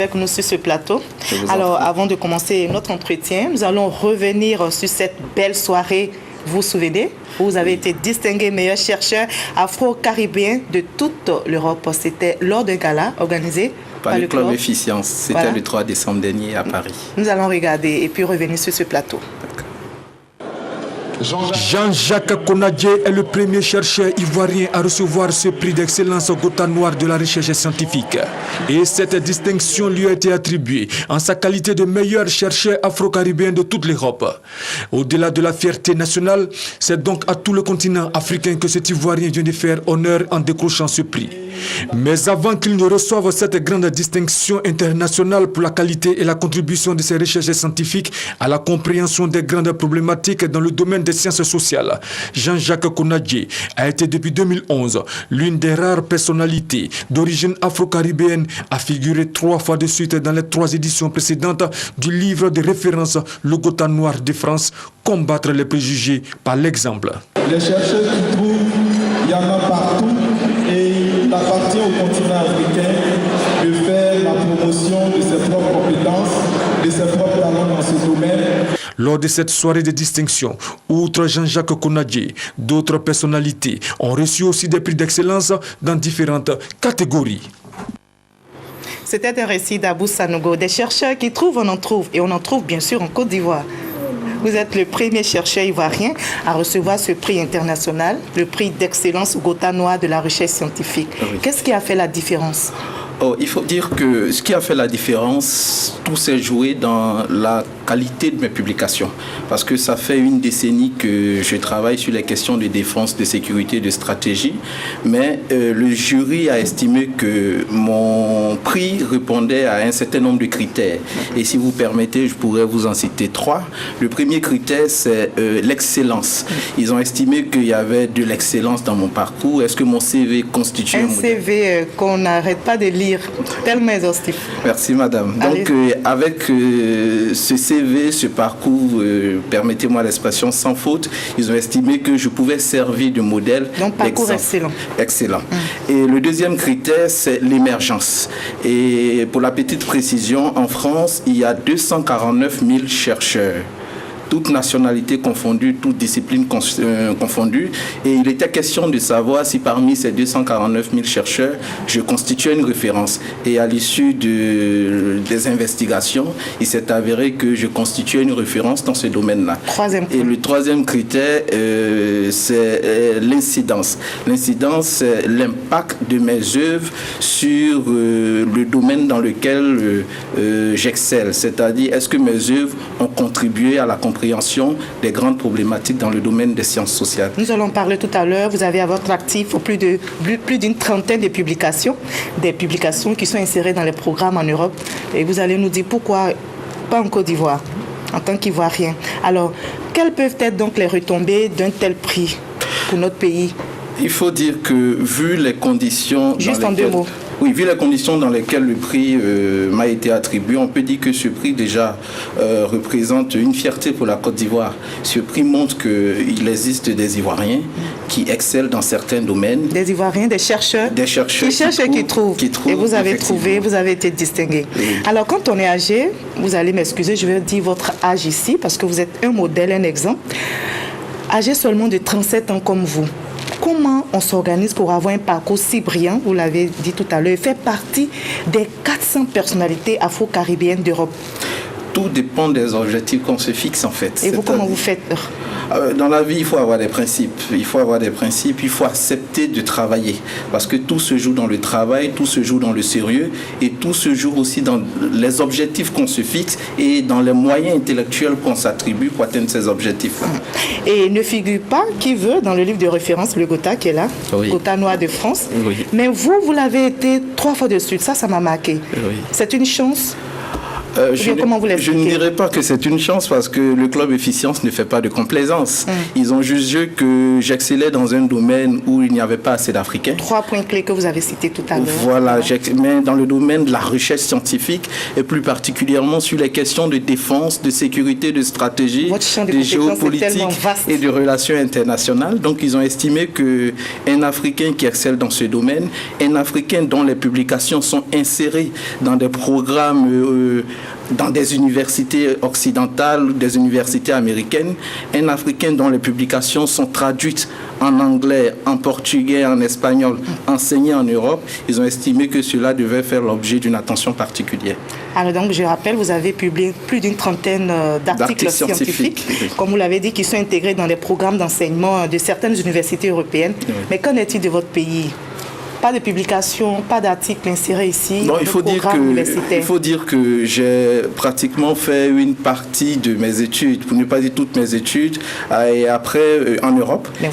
Avec nous sur ce plateau. Alors, avant de commencer notre entretien, nous allons revenir sur cette belle soirée. Vous vous souvenez? Vous avez été distingué meilleur chercheur afro-caribéen de toute l'Europe. C'était lors d'un gala organisé par le Club Efficience. C'était le 3 décembre dernier à Paris. Nous allons regarder et puis revenir sur ce plateau. Jean-Jacques Konadjé est le premier chercheur ivoirien à recevoir ce prix d'excellence Gotha Noir de la recherche scientifique. Et cette distinction lui a été attribuée en sa qualité de meilleur chercheur afro-caribéen de toute l'Europe. Au-delà de la fierté nationale, c'est donc à tout le continent africain que cet Ivoirien vient de faire honneur en décrochant ce prix. Mais avant qu'il ne reçoive cette grande distinction internationale pour la qualité et la contribution de ses recherches scientifiques à la compréhension des grandes problématiques dans le domaine des sciences sociales, Jean-Jacques Konadjé a été depuis 2011 l'une des rares personnalités d'origine afro-caribéenne à figurer 3 fois de suite dans les 3 éditions précédentes du livre de référence Le Gotha Noir de France, Combattre les préjugés par l'exemple. Les chercheurs qui trouvent, il y en a partout. Et il appartient au continent africain de faire la promotion de ses propres compétences, de ses propres talents dans ce domaine. Lors de cette soirée de distinction, outre Jean-Jacques Konadjé, d'autres personnalités ont reçu aussi des prix d'excellence dans différentes catégories. C'était un récit d'Abou Sanogo, des chercheurs qui trouvent, on en trouve, et on en trouve bien sûr en Côte d'Ivoire. Vous êtes le premier chercheur ivoirien à recevoir ce prix international, le prix d'excellence Gotha Noir de la recherche scientifique. Oui. Qu'est-ce qui a fait la différence? Il faut dire que ce qui a fait la différence, tout s'est joué dans la qualité de mes publications. Parce que ça fait une décennie que je travaille sur les questions de défense, de sécurité, de stratégie. Mais le jury a estimé que mon prix répondait à un certain nombre de critères. Et si vous permettez, je pourrais vous en citer 3. Le premier critère, c'est l'excellence. Ils ont estimé qu'il y avait de l'excellence dans mon parcours. Est-ce que mon CV constitue un modèle? CV qu'on n'arrête pas de lire. Tellement exhaustif. Merci madame. Donc avec ce CV, ce parcours, permettez-moi l'expression sans faute, ils ont estimé que je pouvais servir de modèle. Donc parcours excellent. Excellent. Et le deuxième critère, c'est l'émergence. Et pour la petite précision, en France, il y a 249 000 chercheurs. Toutes nationalités confondues, toutes disciplines confondues. Et il était question de savoir si parmi ces 249 000 chercheurs, je constituais une référence. Et à l'issue des investigations, il s'est avéré que je constituais une référence dans ce domaine-là. Et le troisième critère, c'est l'incidence. L'incidence, c'est l'impact de mes œuvres sur le domaine dans lequel j'excelle. C'est-à-dire, est-ce que mes œuvres ont contribué à la compréhension des grandes problématiques dans le domaine des sciences sociales. Nous allons parler tout à l'heure, vous avez à votre actif plus d'une trentaine de publications, des publications qui sont insérées dans les programmes en Europe. Et vous allez nous dire pourquoi pas en Côte d'Ivoire, en tant qu'Ivoirien. Alors, quelles peuvent être donc les retombées d'un tel prix pour notre pays? Il faut dire que vu les conditions... Juste en 2 mots. Oui, vu les conditions dans lesquelles le prix m'a été attribué, on peut dire que ce prix déjà représente une fierté pour la Côte d'Ivoire. Ce prix montre qu'il existe des Ivoiriens qui excellent dans certains domaines. Des Ivoiriens, des chercheurs. Des chercheurs qui trouvent. Et vous avez trouvé, vous avez été distingué. Oui. Alors quand on est âgé, vous allez m'excuser, je vais dire votre âge ici parce que vous êtes un modèle, un exemple. Âgé seulement de 37 ans comme vous. Comment on s'organise pour avoir un parcours si brillant, vous l'avez dit tout à l'heure, et faire partie des 400 personnalités afro-caribéennes d'Europe? Tout dépend des objectifs qu'on se fixe en fait. Et vous, comment vous faites? Dans la vie, il faut avoir des principes. Il faut accepter de travailler. Parce que tout se joue dans le travail, tout se joue dans le sérieux et tout se joue aussi dans les objectifs qu'on se fixe et dans les moyens intellectuels qu'on s'attribue pour atteindre ces objectifs-là. Et ne figure pas qui veut dans le livre de référence, le Gotha qui est là, oui. Gotha Noir de France. Oui. Mais vous l'avez été 3 fois de suite. Ça m'a marqué. Oui. C'est une chance? Je ne dirais pas que c'est une chance parce que le club Efficience ne fait pas de complaisance. Ils ont jugé que j'excellais dans un domaine où il n'y avait pas assez d'Africains. 3 points clés que vous avez cités tout à l'heure. Voilà, mais dans le domaine de la recherche scientifique et plus particulièrement sur les questions de défense, de sécurité, de stratégie, de géopolitique et de relations internationales. Donc ils ont estimé qu'un Africain qui excelle dans ce domaine, un Africain dont les publications sont insérées dans des programmes dans des universités occidentales, des universités américaines, un Africain dont les publications sont traduites en anglais, en portugais, en espagnol, enseignées en Europe, ils ont estimé que cela devait faire l'objet d'une attention particulière. Alors donc, je rappelle, vous avez publié plus d'une trentaine d'articles scientifiques, comme vous l'avez dit, qui sont intégrés dans les programmes d'enseignement de certaines universités européennes. Oui. Mais qu'en est-il de votre pays ? Pas de publication, pas d'article inséré ici. Non, il faut dire que j'ai pratiquement fait une partie de mes études, pour ne pas dire toutes mes études, et après en Europe. Mais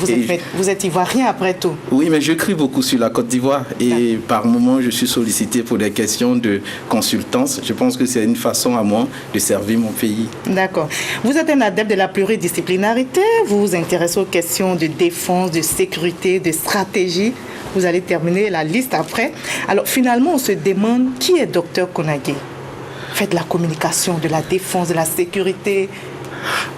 vous êtes ivoirien après tout. Oui, mais j'écris beaucoup sur la Côte d'Ivoire et par moments je suis sollicité pour des questions de consultance. Je pense que c'est une façon à moi de servir mon pays. D'accord. Vous êtes un adepte de la pluridisciplinarité, vous vous intéressez aux questions de défense, de sécurité, de stratégie. Vous allez terminer la liste après. Alors finalement, on se demande qui est Dr Konagé ? Faites de la communication, de la défense, de la sécurité.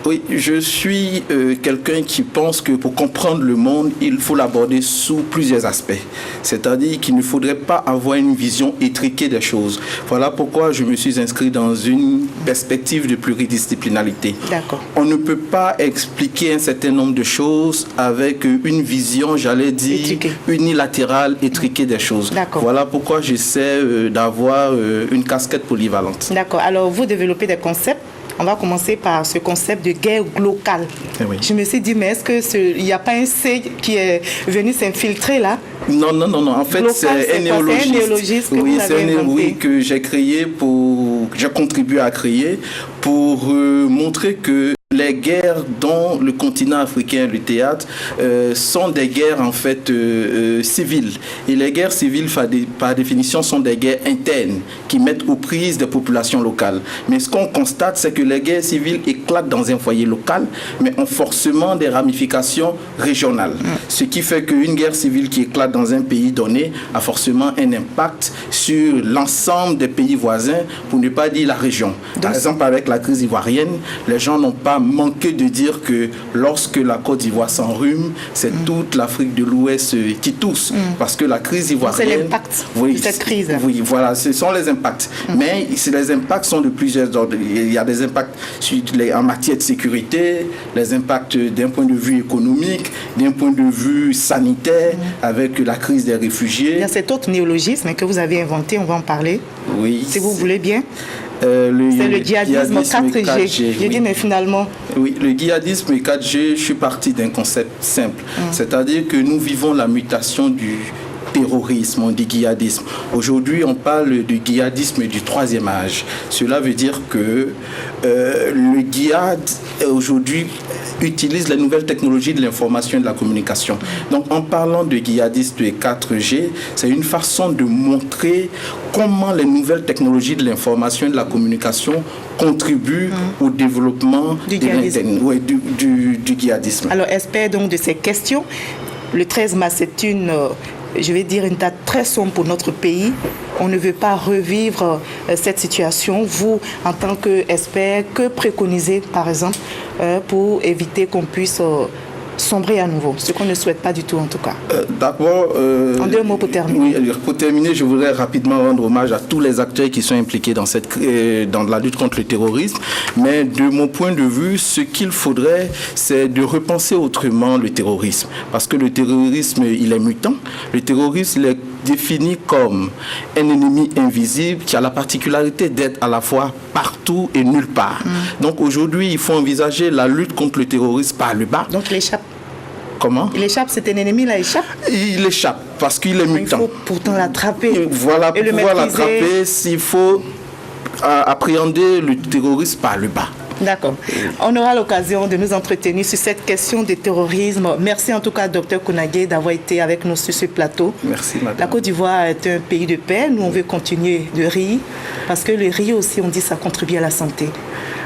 Oui, je suis quelqu'un qui pense que pour comprendre le monde, il faut l'aborder sous plusieurs aspects. C'est-à-dire qu'il ne faudrait pas avoir une vision étriquée des choses. Voilà pourquoi je me suis inscrit dans une perspective de pluridisciplinarité. D'accord. On ne peut pas expliquer un certain nombre de choses avec une vision, j'allais dire, unilatérale, étriquée des choses. D'accord. Voilà pourquoi j'essaie d'avoir une casquette polyvalente. D'accord. Alors, vous développez des concepts. On va commencer par ce concept de guerre locale. Oui. Je me suis dit, mais est-ce qu'il n'y a pas un C qui est venu s'infiltrer là ? Non. En fait, local, c'est un néologisme. Oui, c'est un néologisme que j'ai créé j'ai contribué à créer pour montrer que les guerres dont le continent africain est le théâtre sont des guerres en fait civiles. Et les guerres civiles, par définition, sont des guerres internes qui mettent aux prises des populations locales. Mais ce qu'on constate, c'est que les guerres civiles éclatent dans un foyer local, mais ont forcément des ramifications régionales. Ce qui fait qu'une guerre civile qui éclate dans un pays donné a forcément un impact sur l'ensemble des pays voisins, pour ne pas dire la région. Par exemple, avec la crise ivoirienne, les gens n'ont pas manqué de dire que lorsque la Côte d'Ivoire s'enrhume, c'est toute l'Afrique de l'Ouest qui tousse. Parce que la crise ivoirienne... C'est l'impact de cette crise. Oui, voilà, ce sont les impacts. Mais les impacts sont de plusieurs ordres. Il y a des impacts en matière de sécurité, les impacts d'un point de vue économique, d'un point de vue sanitaire, avec la crise des réfugiés. Il y a cet autre néologisme que vous avez inventé, on va en parler. Oui. Si vous voulez bien. C'est le djihadisme 4G. J'ai dit, mais finalement... Oui, le djihadisme 4G, je suis parti d'un concept simple. C'est-à-dire que nous vivons la mutation du terrorisme, on dit djihadisme. Aujourd'hui, on parle du djihadisme du troisième âge. Cela veut dire que le djihad, aujourd'hui, utilise les nouvelles technologies de l'information et de la communication. Donc, en parlant de djihadisme de 4G, c'est une façon de montrer comment les nouvelles technologies de l'information et de la communication contribuent au développement du djihadisme. Alors, expert donc de ces questions, le 13 mars, c'est une date très sombre pour notre pays. On ne veut pas revivre cette situation. Vous, en tant qu'expert, que préconisez, par exemple, pour éviter qu'on puisse sombrer à nouveau, ce qu'on ne souhaite pas du tout en tout cas. D'abord, en 2 mots pour terminer. Oui, pour terminer, je voudrais rapidement rendre hommage à tous les acteurs qui sont impliqués dans la lutte contre le terrorisme. Mais de mon point de vue, ce qu'il faudrait, c'est de repenser autrement le terrorisme. Parce que le terrorisme, il est mutant. Le terrorisme, il est défini comme un ennemi invisible qui a la particularité d'être à la fois partout et nulle part. Donc aujourd'hui, il faut envisager la lutte contre le terrorisme par le bas. Donc il échappe. Comment ? Il échappe, c'est un ennemi, là, il échappe. Il échappe parce qu'il est mutant. Il faut pourtant l'attraper. Voilà, pour pouvoir l'attraper, il faut appréhender le terrorisme par le bas. D'accord. On aura l'occasion de nous entretenir sur cette question du terrorisme. Merci en tout cas, Dr Konagye, d'avoir été avec nous sur ce plateau. Merci, madame. La Côte d'Ivoire est un pays de paix. Nous, on veut continuer de rire parce que le rire aussi, on dit, ça contribue à la santé.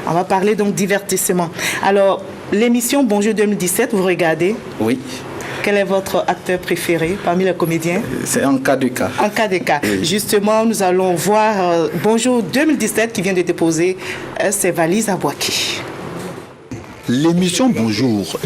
On va parler donc divertissement. Alors, l'émission Bonjour 2017, vous regardez? Oui. Quel est votre acteur préféré parmi les comédiens? C'est en cas de cas. En cas de cas. Oui. Justement, nous allons voir Bonjour 2017 qui vient de déposer ses valises à Boaké. L'émission Bonjour.